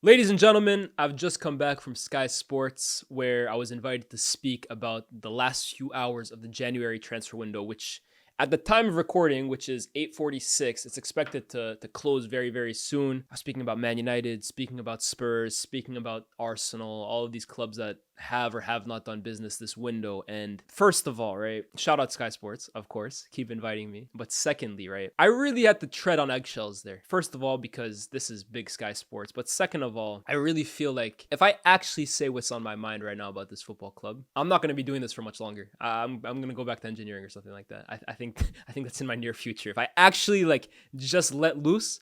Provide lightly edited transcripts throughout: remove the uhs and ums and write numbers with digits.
Ladies and gentlemen, I've just come back from Sky Sports where I was invited to speak about the last few hours of the January transfer window, which at the time of recording, which is 8:46, it's expected to close very, very soon. I'm speaking about Man United, speaking about Spurs, speaking about Arsenal, all of these clubs that have or have not done business this window. And first of all, right, shout out Sky Sports, of course, keep inviting me. But secondly, right, I really had to tread on eggshells there. First of all, because this is big Sky Sports. But second of all, I really feel like if I actually say what's on my mind right now about this football club, I'm not going to be doing this for much longer. I'm going to go back to engineering or something like that. I think that's in my near future. If I actually just let loose,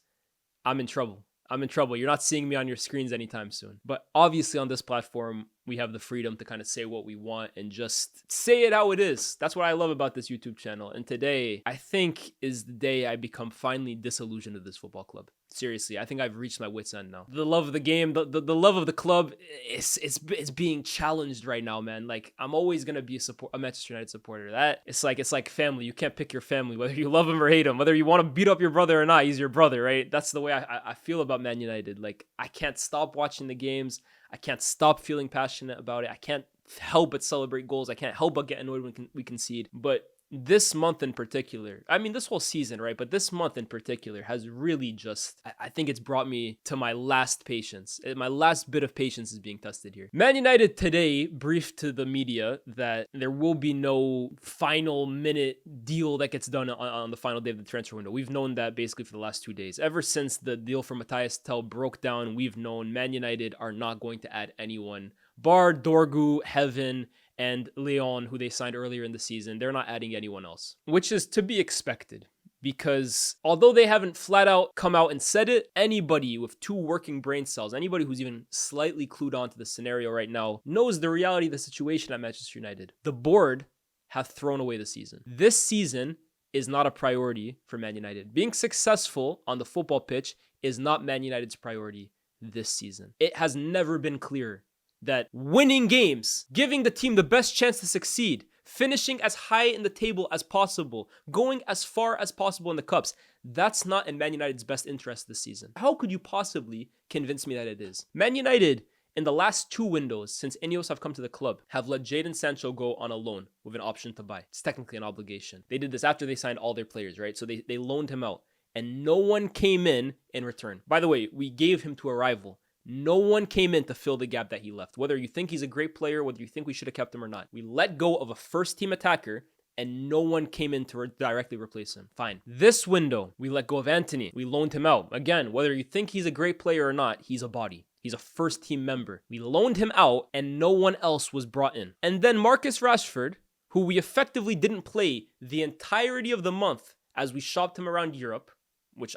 I'm in trouble. You're not seeing me on your screens anytime soon. But obviously on this platform, we have the freedom to kind of say what we want and just say it how it is. That's what I love about this YouTube channel. And today, I think, is the day I become finally disillusioned with this football club. Seriously, I think I've reached my wit's end now. The love of the game, the love of the club, it's being challenged right now, man. Like, I'm always gonna be a Manchester United supporter. That it's like family. You can't pick your family, whether you love him or hate him, whether you want to beat up your brother or not. He's your brother, right? That's the way I feel about Man United. Like, I can't stop watching the games. I can't stop feeling passionate about it. I can't help but celebrate goals. I can't help but get annoyed when we concede. But this month in particular, I mean, this whole season, right? But this month in particular has really just, I think it's brought me to my last patience. My last bit of patience is being tested here. Man United today briefed to the media that there will be no final minute deal that gets done on the final day of the transfer window. We've known that basically for the last 2 days. Ever since the deal for Matthias Tell broke down, we've known Man United are not going to add anyone bar Dorgu, Heaven, and Leon, who they signed earlier in the season. They're not adding anyone else, which is to be expected. Because although they haven't flat out come out and said it, anybody with 2 working brain cells, anybody who's even slightly clued on to the scenario right now, knows the reality of the situation at Manchester United. The board have thrown away the season. This season is not a priority for Man United. Being successful on the football pitch is not Man United's priority this season. It has never been clearer that winning games, giving the team the best chance to succeed, finishing as high in the table as possible, going as far as possible in the cups, that's not in Man United's best interest this season. How could you possibly convince me that it is? Man United, in the last 2 windows since INEOS have come to the club, have let Jadon Sancho go on a loan with an option to buy. It's technically an obligation. They did this after they signed all their players, right? So they loaned him out, and no one came in return. By the way, we gave him to a rival. No one came in to fill the gap that he left. Whether you think he's a great player, whether you think we should have kept him or not. We let go of a first-team attacker, and no one came in to directly replace him. Fine. This window, we let go of Antony. We loaned him out. Again, whether you think he's a great player or not, he's a body. He's a first-team member. We loaned him out, and no one else was brought in. And then Marcus Rashford, who we effectively didn't play the entirety of the month as we shopped him around Europe, which...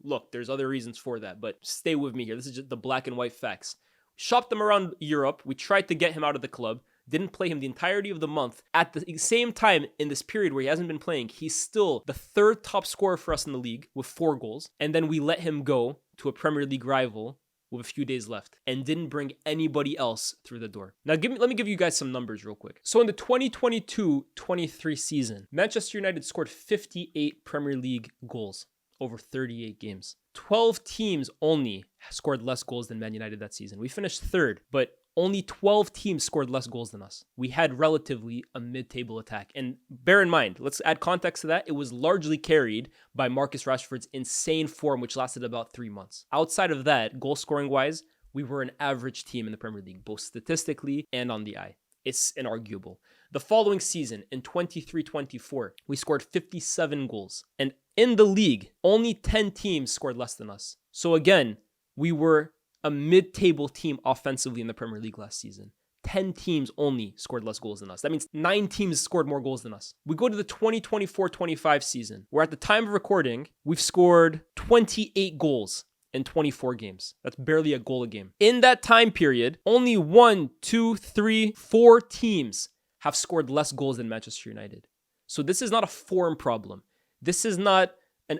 Look, there's other reasons for that, but stay with me here. This is just the black and white facts. Shopped him around Europe. We tried to get him out of the club. Didn't play him the entirety of the month. At the same time, in this period where he hasn't been playing, he's still the 3rd top scorer for us in the league with 4 goals. And then we let him go to a Premier League rival with a few days left and didn't bring anybody else through the door. Now, let me give you guys some numbers real quick. So in the 2022-23 season, Manchester United scored 58 Premier League goals over 38 games. 12 teams only scored less goals than Man United that season. We finished 3rd, but only 12 teams scored less goals than us. We had relatively a mid-table attack. And bear in mind, let's add context to that, it was largely carried by Marcus Rashford's insane form, which lasted about 3 months. Outside of that, goal-scoring-wise, we were an average team in the Premier League, both statistically and on the eye. It's inarguable. The following season, in 23-24, we scored 57 goals. And in the league, only 10 teams scored less than us. So again, we were a mid-table team offensively in the Premier League last season. 10 teams only scored less goals than us. That means 9 teams scored more goals than us. We go to the 2024-25 season, where at the time of recording, we've scored 28 goals in 24 games. That's barely a goal a game. In that time period, only 1, 2, 3, 4 teams have scored less goals than Manchester United. So this is not a form problem. This is not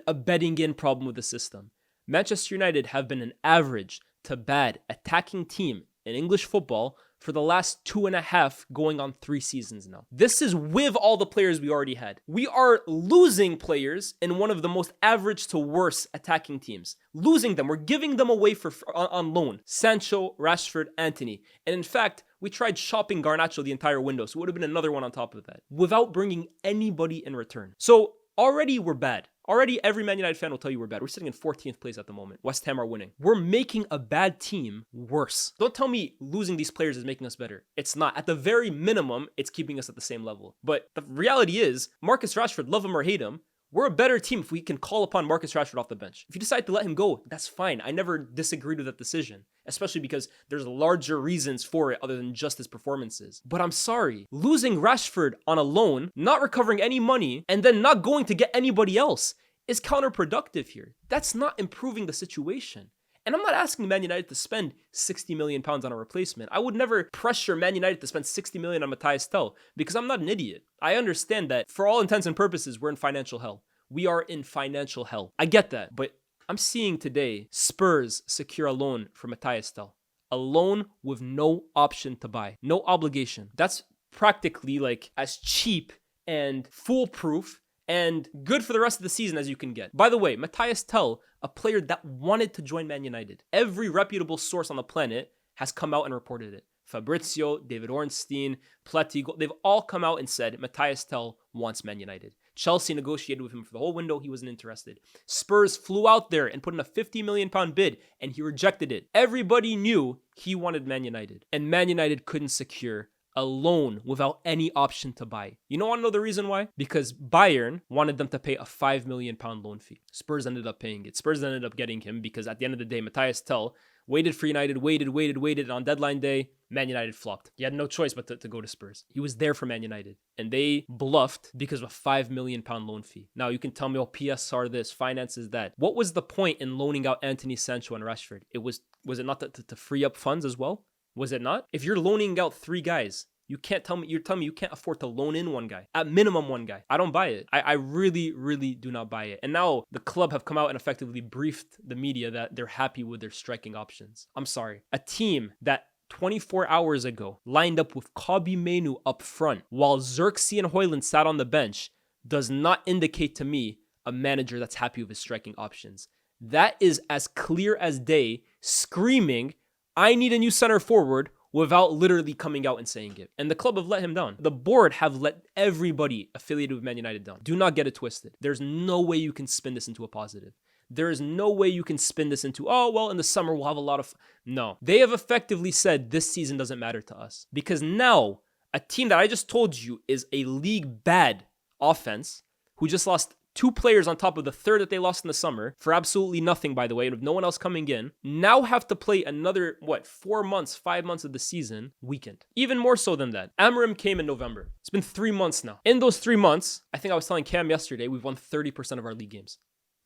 a bedding in problem with the system. Manchester United have been an average to bad attacking team in English football for the last 2.5 going on 3 seasons now. This is with all the players we already had. We are losing players in one of the most average to worse attacking teams. Losing them. We're giving them away on loan. Sancho, Rashford, Antony. And in fact, we tried shopping Garnacho the entire window, so it would have been another one on top of that, without bringing anybody in return. So already we're bad. Already every Man United fan will tell you we're bad. We're sitting in 14th place at the moment. West Ham are winning. We're making a bad team worse. Don't tell me losing these players is making us better. It's not. At the very minimum, it's keeping us at the same level. But the reality is, Marcus Rashford, love him or hate him, we're a better team if we can call upon Marcus Rashford off the bench. If you decide to let him go, that's fine. I never disagreed with that decision, especially because there's larger reasons for it other than just his performances. But I'm sorry, losing Rashford on a loan, not recovering any money, and then not going to get anybody else is counterproductive here. That's not improving the situation. And I'm not asking Man United to spend £60 million on a replacement. I would never pressure Man United to spend £60 million on Matthias Tell because I'm not an idiot. I understand that for all intents and purposes, we're in financial hell. We are in financial hell. I get that. But I'm seeing today Spurs secure a loan for Matthias Tell. A loan with no option to buy. No obligation. That's practically like as cheap and foolproof and good for the rest of the season as you can get. By the way, Matthias Tell, a player that wanted to join Man United. Every reputable source on the planet has come out and reported it. Fabrizio, David Ornstein, Platigo, they've all come out and said Matthias Tell wants Man United. Chelsea negotiated with him for the whole window. He wasn't interested. Spurs flew out there and put in a £50 million bid, and he rejected it. Everybody knew he wanted Man United, and Man United couldn't secure a loan without any option to buy. You don't want to know the reason why? Because Bayern wanted them to pay a £5 million loan fee. Spurs ended up paying it. Spurs ended up getting him because at the end of the day, Matthias Tell waited for United, waited, and on deadline day, Man United flopped. He had no choice but to go to Spurs. He was there for Man United, and they bluffed because of a £5 million loan fee. Now, you can tell me, oh, PSR this, finances that. What was the point in loaning out Antony, Sancho, and Rashford? Was it not to free up funds as well? Was it not? If you're loaning out 3 guys, you're telling me you can't afford to loan in 1 guy. At minimum 1 guy. I don't buy it. I really, really do not buy it. And now the club have come out and effectively briefed the media that they're happy with their striking options. I'm sorry. A team that 24 hours ago lined up with Kobe Mainu up front while Xerxes and Højlund sat on the bench does not indicate to me a manager that's happy with his striking options. That is as clear as day, screaming, I need a new center forward, without literally coming out and saying it. And the club have let him down. The board have let everybody affiliated with Man United down. Do not get it twisted. There's no way you can spin this into a positive. There is no way you can spin this into, oh, well, in the summer we'll have a lot of... No. They have effectively said this season doesn't matter to us. Because now, a team that I just told you is a league bad offense, who just lost 2 players on top of the 3rd that they lost in the summer, for absolutely nothing, by the way, and with no one else coming in, now have to play another, 4 months, 5 months of the season weakened. Even more so than that. Amorim came in November. It's been 3 months now. In those 3 months, I think I was telling Cam yesterday, we've won 30% of our league games.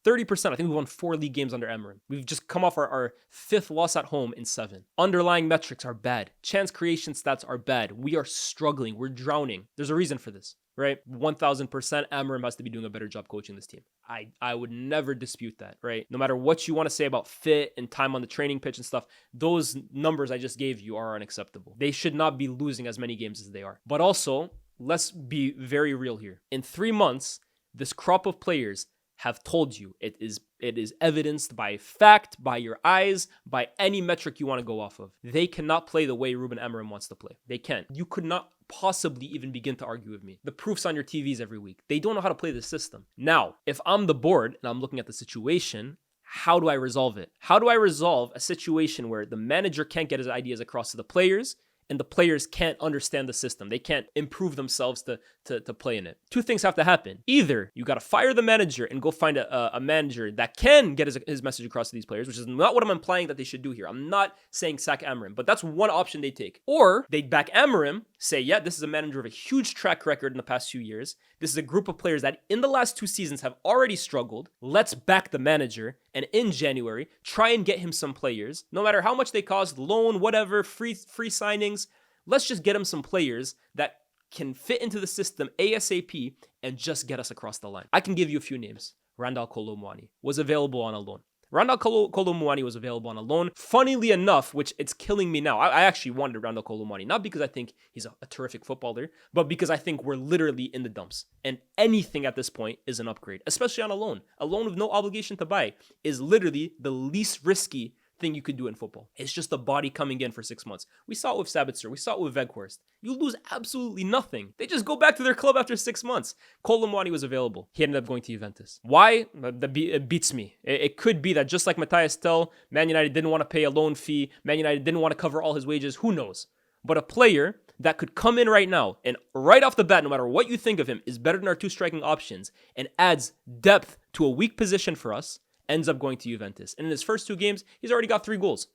30%. I think we won 4 league games under Amorim. We've just come off our 5th loss at home in 7. Underlying metrics are bad. Chance creation stats are bad. We are struggling. We're drowning. There's a reason for this, right? 1000% Amorim has to be doing a better job coaching this team. I would never dispute that, right? No matter what you want to say about fit and time on the training pitch and stuff, those numbers I just gave you are unacceptable. They should not be losing as many games as they are. But also, let's be very real here. In 3 months, this crop of players have told you it is evidenced by fact, by your eyes, by any metric you want to go off of. They cannot play the way Ruben Amorim wants to play. They can't. You could not possibly even begin to argue with me. The proof's on your TVs every week. They don't know how to play the system. Now, if I'm the board and I'm looking at the situation, how do I resolve it? How do I resolve a situation where the manager can't get his ideas across to the players and the players can't understand the system? They can't improve themselves to play in it. 2 things have to happen. Either you got to fire the manager and go find a manager that can get his message across to these players, which is not what I'm implying that they should do here. I'm not saying sack Amorim, but that's one option they take. Or they back Amorim, say, yeah, this is a manager of a huge track record in the past few years. This is a group of players that in the last 2 seasons have already struggled. Let's back the manager, and in January, try and get him some players, no matter how much they cost, loan, whatever, free signings. Let's just get him some players that can fit into the system ASAP and just get us across the line. I can give you a few names. Randall Kolo Muani was available on a loan. Randall Kolo Muani was available on a loan. Funnily enough, which it's killing me now, I actually wanted Randall Kolo Muani, not because I think he's a terrific footballer, but because I think we're literally in the dumps. And anything at this point is an upgrade, especially on a loan. A loan with no obligation to buy is literally the least risky thing you could do in football. It's just a body coming in for 6 months. We saw it with Sabitzer. We saw it with Weghorst. You lose absolutely nothing. They just go back to their club after 6 months. Kolo Muani was available. He ended up going to Juventus. Why? It beats me. It could be that just like Matthias Tell, Man United didn't want to pay a loan fee. Man United didn't want to cover all his wages. Who knows? But a player that could come in right now and right off the bat, no matter what you think of him, is better than our two striking options and adds depth to a weak position for us, ends up going to Juventus. And in his first 2 games, he's already got 3 goals.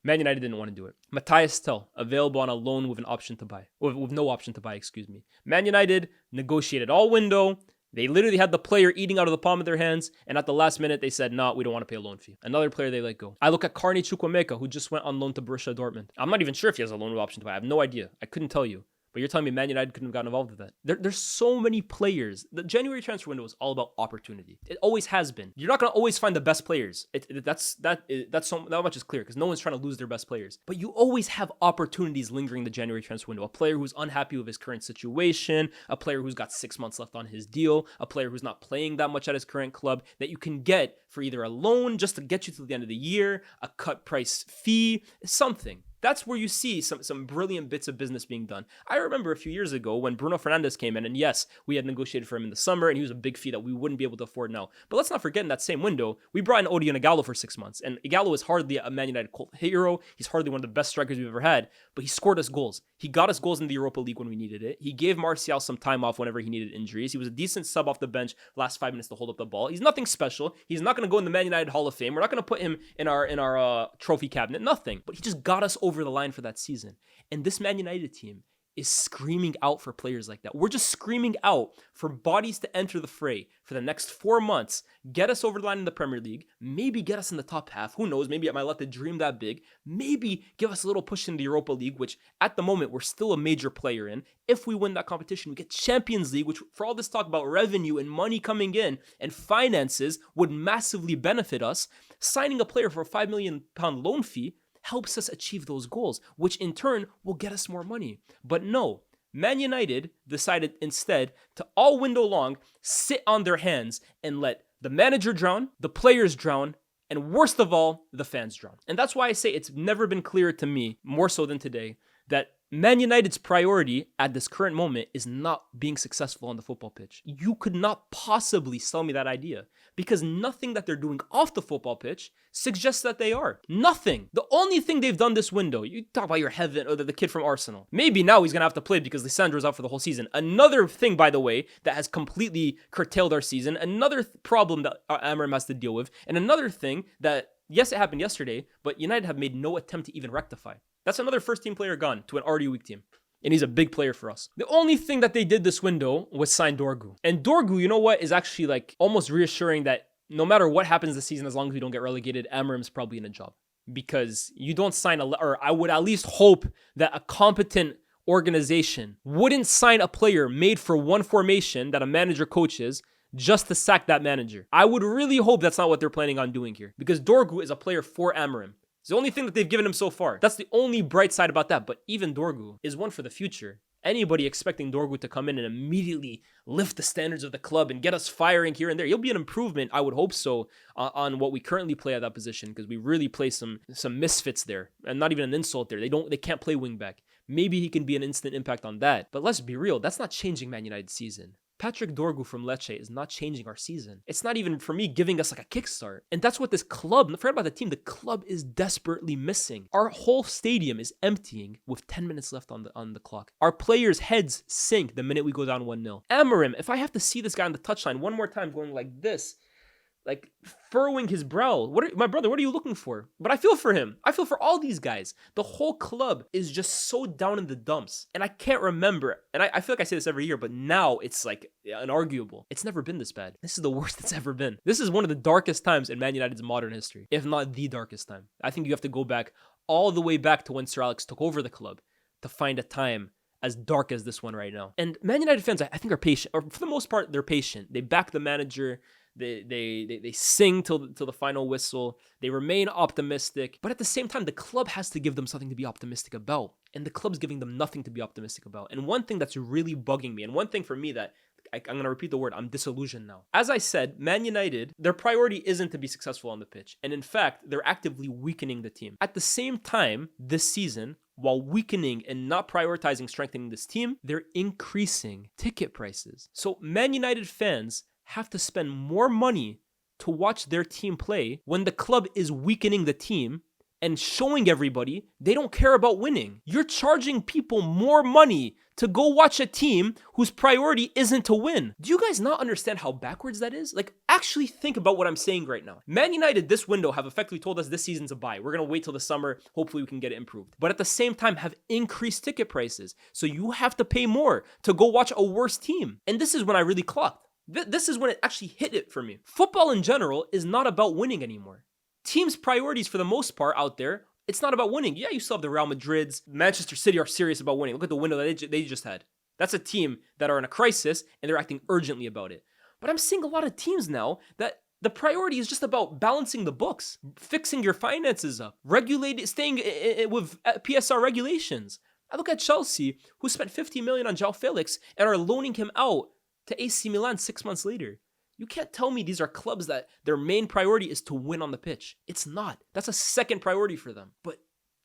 Man United didn't want to do it. Matthias Tell, available on a loan with an option to buy. With no option to buy, excuse me. Man United negotiated all window. They literally had the player eating out of the palm of their hands. And at the last minute, they said, no, we don't want to pay a loan fee. Another player they let go. I look at Carney Chukwuemeka, who just went on loan to Borussia Dortmund. I'm not even sure if he has a loan with option to buy. I have no idea. I couldn't tell you. But you're telling me Man United couldn't have gotten involved with that. There's so many players. The January transfer window is all about opportunity. It always has been. You're not going to always find the best players. That much is clear because no one's trying to lose their best players. But you always have opportunities lingering the January transfer window. A player who's unhappy with his current situation, a player who's got 6 months left on his deal, a player who's not playing that much at his current club that you can get for either a loan just to get you to the end of the year, a cut price fee, something. That's where you see some brilliant bits of business being done. I remember a few years ago when Bruno Fernandes came in, and yes, we had negotiated for him in the summer, and he was a big fee that we wouldn't be able to afford now. But let's not forget in that same window, we brought in Odion Ighalo for 6 months, and Ighalo is hardly a Man United cult hero. He's hardly one of the best strikers we've ever had, but he scored us goals. He got us goals in the Europa League when we needed it. He gave Martial some time off whenever he needed injuries. He was a decent sub off the bench last 5 minutes to hold up the ball. He's nothing special. He's not going to go in the Man United Hall of Fame. We're not going to put him in our trophy cabinet. Nothing. But he just got us over the line for that season. And this Man United team is screaming out for players like that. We're just screaming out for bodies to enter the fray for the next 4 months, get us over the line in the Premier League, maybe get us in the top half. Who knows? Maybe I might let the dream that big. Maybe give us a little push in the Europa League, which at the moment we're still a major player in. If we win that competition, we get Champions League, which for all this talk about revenue and money coming in and finances would massively benefit us. Signing a player for a £5 million loan fee helps us achieve those goals, which in turn will get us more money. But no, Man United decided instead to all window long sit on their hands and let the manager drown, the players drown, and worst of all, the fans drown. And that's why I say it's never been clearer to me, more so than today, that Man United's priority at this current moment is not being successful on the football pitch. You could not possibly sell me that idea because nothing that they're doing off the football pitch suggests that they are. Nothing. The only thing they've done this window, you talk about your Heaven or the kid from Arsenal. Maybe now he's going to have to play because Lisandro's out for the whole season. Another thing, by the way, that has completely curtailed our season. Another problem that Amorim has to deal with. And another thing that, yes, it happened yesterday, but United have made no attempt to even rectify. That's another first-team player gone to an already weak team. And he's a big player for us. The only thing that they did this window was sign Dorgu. And Dorgu, you know what, is actually like almost reassuring that no matter what happens this season, as long as we don't get relegated, Amorim's probably in a job. Because you don't sign or I would at least hope that a competent organization wouldn't sign a player made for one formation that a manager coaches just to sack that manager. I would really hope that's not what they're planning on doing here. Because Dorgu is a player for Amorim. It's the only thing that they've given him so far. That's the only bright side about that. But even Dorgu is one for the future. Anybody expecting Dorgu to come in and immediately lift the standards of the club and get us firing here and there, he'll be an improvement, I would hope so, on what we currently play at that position, because we really play some misfits there, and not even an insult there. They can't play wing back. Maybe he can be an instant impact on that. But let's be real, that's not changing Man United's season. Patrick Dorgu from Lecce is not changing our season. It's not even, for me, giving us like a kickstart. And that's what this club, forget about the team, the club is desperately missing. Our whole stadium is emptying with 10 minutes left on the clock. Our players' heads sink the minute we go down 1-0. Amorim, if I have to see this guy on the touchline one more time going like this, like furrowing his brow. My brother, what are you looking for? But I feel for him. I feel for all these guys. The whole club is just so down in the dumps. And I can't remember. And I feel like I say this every year, but now it's like unarguable. It's never been this bad. This is the worst it's ever been. This is one of the darkest times in Man United's modern history, if not the darkest time. I think you have to go back all the way back to when Sir Alex took over the club to find a time as dark as this one right now. And Man United fans, I think, are patient. Or for the most part, they're patient. They back the manager. They sing till the final whistle. They remain optimistic, but at the same time, the club has to give them something to be optimistic about, and the club's giving them nothing to be optimistic about. And one thing that's really bugging me, and one thing for me that I'm going to repeat the word, I'm disillusioned now. As I said, Man United, their priority isn't to be successful on the pitch. And in fact, they're actively weakening the team. At the same time, this season, while weakening and not prioritizing strengthening this team, they're increasing ticket prices. So Man United fans have to spend more money to watch their team play when the club is weakening the team and showing everybody they don't care about winning. You're charging people more money to go watch a team whose priority isn't to win. Do you guys not understand how backwards that is? Like, actually think about what I'm saying right now. Man United this window have effectively told us this season's a buy. We're going to wait till the summer. Hopefully we can get it improved. But at the same time have increased ticket prices. So you have to pay more to go watch a worse team. And this is when I really clocked. This is when it actually hit it for me. Football in general is not about winning anymore. Teams' priorities for the most part out there, it's not about winning. Yeah, you still have the Real Madrids. Manchester City are serious about winning. Look at the window that they just had. That's a team that are in a crisis and they're acting urgently about it. But I'm seeing a lot of teams now that the priority is just about balancing the books, fixing your finances up, staying with PSR regulations. I look at Chelsea, who spent 50 million on João Felix and are loaning him out to AC Milan 6 months later. You can't tell me these are clubs that their main priority is to win on the pitch. It's not. That's a second priority for them. But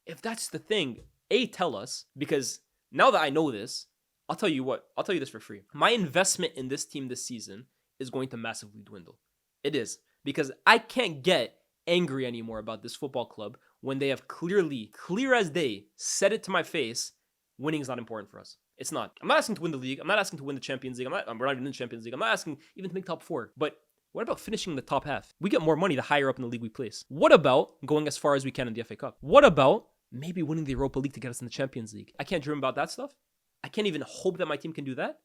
if that's the thing, tell us, because now that I know this, I'll tell you this for free. My investment in this team this season is going to massively dwindle. It is. Because I can't get angry anymore about this football club when they have clear as day, said it to my face, winning is not important for us. It's not. I'm not asking to win the league. I'm not asking to win the Champions League. We're not even in the Champions League. I'm not asking even to make top 4. But what about finishing in the top half? We get more money the higher up in the league we place. What about going as far as we can in the FA Cup? What about maybe winning the Europa League to get us in the Champions League? I can't dream about that stuff. I can't even hope that my team can do that.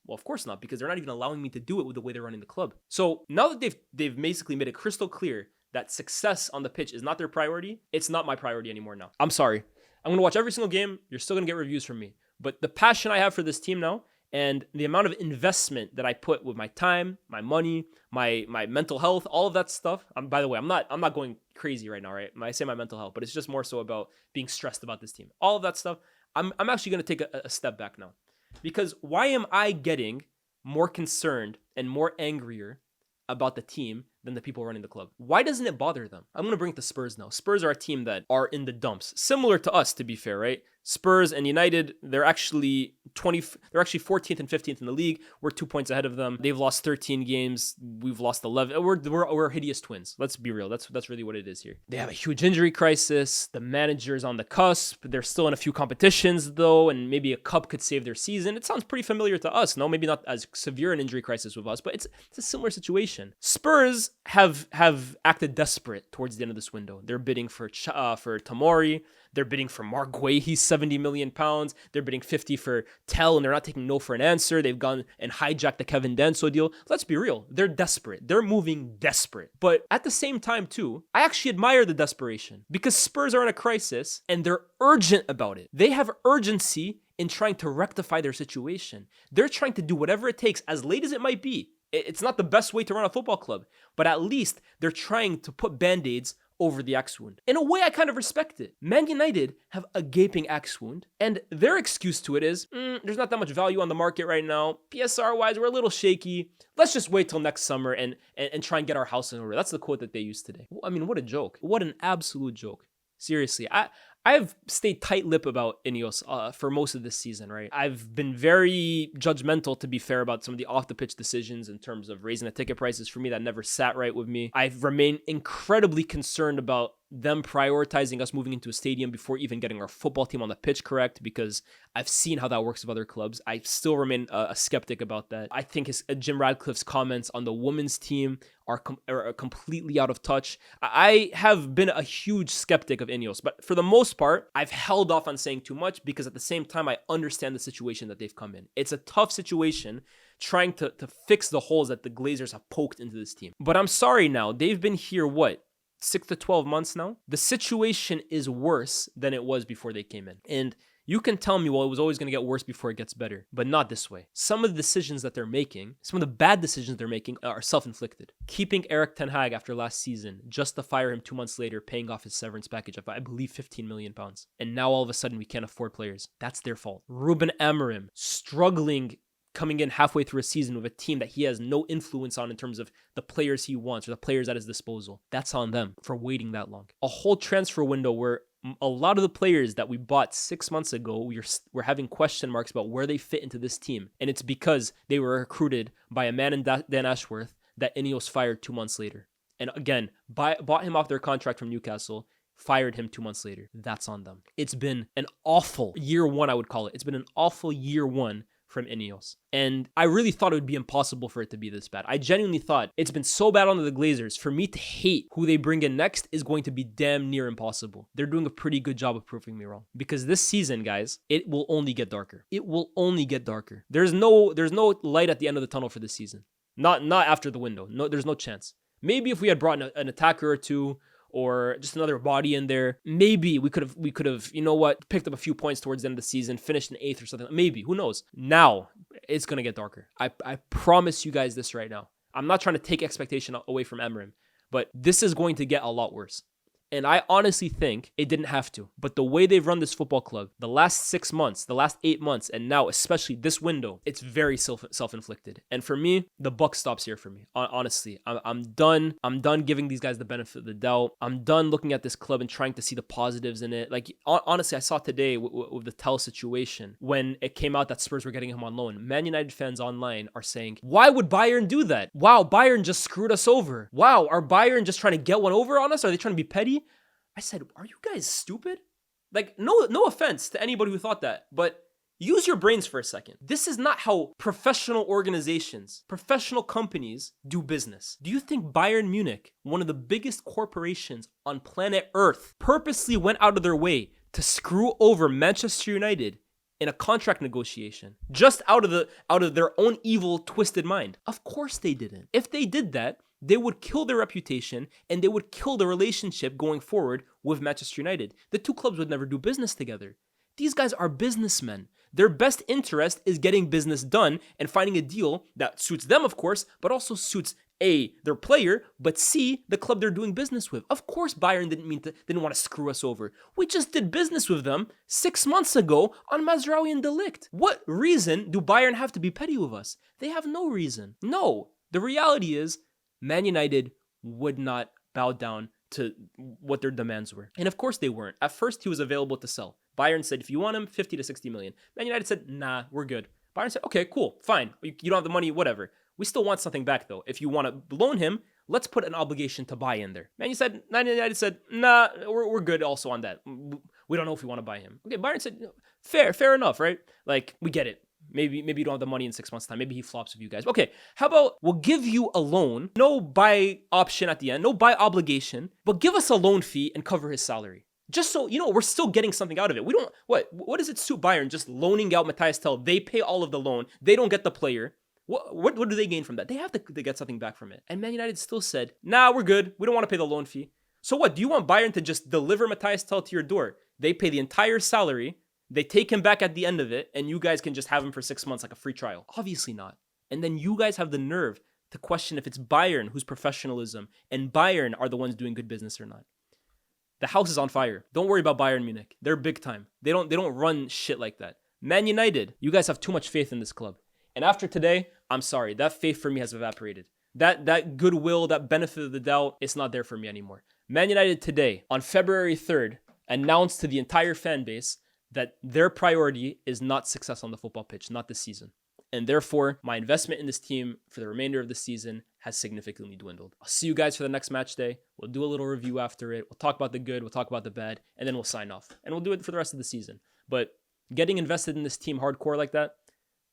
Well, of course not, because they're not even allowing me to do it with the way they're running the club. So now that they've basically made it crystal clear that success on the pitch is not their priority, it's not my priority anymore now. I'm sorry. I'm going to watch every single game. You're still going to get reviews from me. But the passion I have for this team now and the amount of investment that I put with my time, my money, my mental health, all of that stuff. By the way, I'm not going crazy right now, right? I say my mental health, but it's just more so about being stressed about this team. All of that stuff. I'm actually going to take a step back now. Because why am I getting more concerned and more angrier about the team than the people running the club? Why doesn't it bother them? I'm going to bring it to Spurs now. Spurs are a team that are in the dumps. Similar to us, to be fair, right? Spurs and United, they're actually 14th and 15th in the league. We're 2 points ahead of them. They've lost 13 games. We've lost 11. We're hideous twins. Let's be real. That's really what it is here. They have a huge injury crisis. The manager's on the cusp. They're still in a few competitions though, and maybe a cup could save their season. It sounds pretty familiar to us. No, maybe not as severe an injury crisis with us, but it's a similar situation. Spurs have acted desperate towards the end of this window. They're bidding for Tomori. They're bidding for Mark Guehi, 70 million pounds. They're bidding 50 for Tell, and they're not taking no for an answer. They've gone and hijacked the Kevin Danso deal. Let's be real. They're desperate. They're moving desperate. But at the same time, too, I actually admire the desperation because Spurs are in a crisis and they're urgent about it. They have urgency in trying to rectify their situation. They're trying to do whatever it takes, as late as it might be. It's not the best way to run a football club, but at least they're trying to put band-aids over the axe wound. In a way, I kind of respect it. Man United have a gaping axe wound, and their excuse to it is, there's not that much value on the market right now. PSR-wise, we're a little shaky. Let's just wait till next summer and try and get our house in order. That's the quote that they used today. I mean, what a joke. What an absolute joke. Seriously, I've stayed tight-lipped about INEOS for most of this season, right? I've been very judgmental, to be fair, about some of the off-the-pitch decisions in terms of raising the ticket prices. For me, that never sat right with me. I've remained incredibly concerned about them prioritizing us moving into a stadium before even getting our football team on the pitch correct, because I've seen how that works with other clubs. I still remain a skeptic about that. I think Jim Radcliffe's comments on the women's team are completely out of touch. I have been a huge skeptic of INEOS, but for the most part, I've held off on saying too much because at the same time, I understand the situation that they've come in. It's a tough situation trying to fix the holes that the Glazers have poked into this team. But I'm sorry now, they've been here, 6 to 12 months now? The situation is worse than it was before they came in. And You can tell me, well, it was always going to get worse before it gets better, but not this way. Some of the decisions that they're making, some of the bad decisions they're making are self-inflicted. Keeping Erik ten Hag after last season, just to fire him 2 months later, paying off his severance package of, I believe, £15 million. And now all of a sudden we can't afford players. That's their fault. Ruben Amorim struggling coming in halfway through a season with a team that he has no influence on in terms of the players he wants or the players at his disposal. That's on them for waiting that long. A whole transfer window where a lot of the players that we bought 6 months ago, we're having question marks about where they fit into this team. And it's because they were recruited by a man in Dan Ashworth that INEOS fired 2 months later. And again, bought him off their contract from Newcastle, fired him 2 months later. That's on them. It's been an awful year one, I would call it. It's been an awful year one from INEOS. And I really thought it would be impossible for it to be this bad. I genuinely thought it's been so bad under the Glazers. For me to hate who they bring in next is going to be damn near impossible. They're doing a pretty good job of proving me wrong. Because this season, guys, it will only get darker. It will only get darker. There's no light at the end of the tunnel for this season. Not after the window. No, there's no chance. Maybe if we had brought an attacker or two, or just another body in there, maybe we could have, you know what, picked up a few points towards the end of the season, finished in 8th or something. Maybe, who knows? Now, it's going to get darker. I promise you guys this right now. I'm not trying to take expectation away from Amorim, but this is going to get a lot worse. And I honestly think it didn't have to. But the way they've run this football club, the last 6 months, the last 8 months, and now especially this window, it's very self-inflicted. And for me, the buck stops here for me. Honestly, I'm done. I'm done giving these guys the benefit of the doubt. I'm done looking at this club and trying to see the positives in it. Like, honestly, I saw today with the Tell situation, when it came out that Spurs were getting him on loan, Man United fans online are saying, why would Bayern do that? Wow, Bayern just screwed us over. Wow, are Bayern just trying to get one over on us? Are they trying to be petty? I said, are you guys stupid? Like, no offense to anybody who thought that, but use your brains for a second. This is not how professional organizations, professional companies do business. Do you think Bayern Munich, one of the biggest corporations on planet Earth, purposely went out of their way to screw over Manchester United in a contract negotiation, just out of their own evil, twisted mind? Of course they didn't. If they did that, they would kill their reputation and they would kill the relationship going forward with Manchester United. The two clubs would never do business together. These guys are businessmen. Their best interest is getting business done and finding a deal that suits them, of course, but also suits A, their player, but C, the club they're doing business with. Of course, Bayern didn't want to screw us over. We just did business with them 6 months ago on Mazraoui and De Ligt. What reason do Bayern have to be petty with us? They have no reason. No. The reality is, Man United would not bow down to what their demands were. And of course they weren't. At first, he was available to sell. Bayern said, if you want him, 50 to 60 million. Man United said, nah, we're good. Bayern said, okay, cool, fine. You don't have the money, whatever. We still want something back, though. If you want to loan him, let's put an obligation to buy in there. Man United said, nah, we're good also on that. We don't know if we want to buy him. Okay, Bayern said, fair enough, right? Like, we get it. Maybe you don't have the money in 6 months' time. Maybe he flops with you guys. Okay, how about we'll give you a loan, no buy option at the end, no buy obligation, but give us a loan fee and cover his salary. Just so, we're still getting something out of it. We don't, what does it suit Bayern just loaning out Matthias Tell? They pay all of the loan. They don't get the player. What do they gain from that? They have to get something back from it. And Man United still said, nah, we're good. We don't want to pay the loan fee. So what? Do you want Bayern to just deliver Matthias Tell to your door? They pay the entire salary. They take him back at the end of it, and you guys can just have him for 6 months like a free trial. Obviously not. And then you guys have the nerve to question if it's Bayern whose professionalism and Bayern are the ones doing good business or not. The house is on fire. Don't worry about Bayern Munich. They're big time. They don't run shit like that. Man United, you guys have too much faith in this club. And after today, I'm sorry, that faith for me has evaporated. That goodwill, that benefit of the doubt, it's not there for me anymore. Man United today, on February 3rd, announced to the entire fan base that their priority is not success on the football pitch, not this season. And therefore, my investment in this team for the remainder of the season has significantly dwindled. I'll see you guys for the next match day. We'll do a little review after it. We'll talk about the good, we'll talk about the bad, and then we'll sign off. And we'll do it for the rest of the season. But getting invested in this team hardcore like that,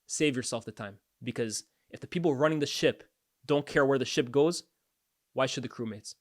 save yourself the time. Because if the people running the ship don't care where the ship goes, why should the crewmates?